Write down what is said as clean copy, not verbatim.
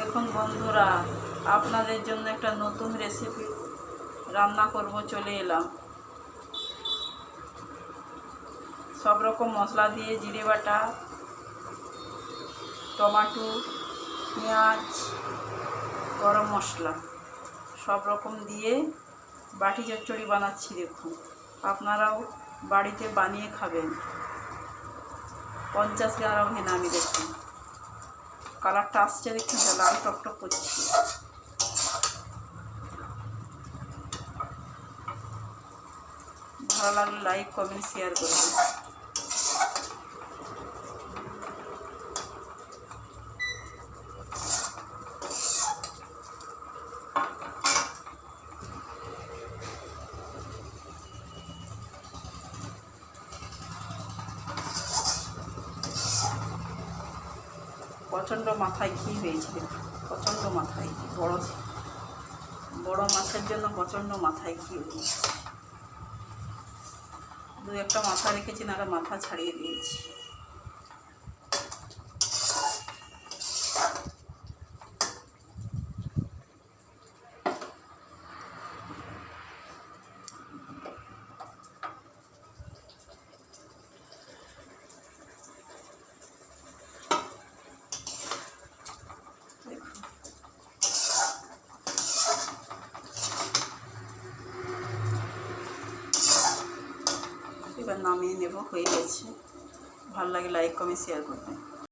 দেখুন বন্ধুরা, আপনাদের জন্য একটা নতুন রেসিপি রান্না করব চলে এলাম। সব রকম মশলা দিয়ে জিরে বাটা, টমেটো, পেঁয়াজ, গরম মশলা সব রকম দিয়ে বাটি চচ্চড়ি বানাচ্ছি। দেখুন, আপনারাও বাড়িতে বানিয়ে খাবেন। 50 গ্রাম হেনা আমি দেখুন, কালারটা আসছে দেখুন, লাল টকটক করছি। ভালো লাগলে লাইক কমেন্ট শেয়ার করবেন। প্রচণ্ড মাথায় ঘি হয়েছে, প্রচণ্ড মাথায় ঘি। বড় মাছের জন্য প্রচণ্ড মাথায় ঘি হয়েছে। দু একটা মাথা রেখেছি, না মাথা ছাড়িয়ে দিয়েছি। এবার নামিয়ে নেব, হয়ে গেছে। ভালো লাগে লাইক কমেন্ট শেয়ার করবেন।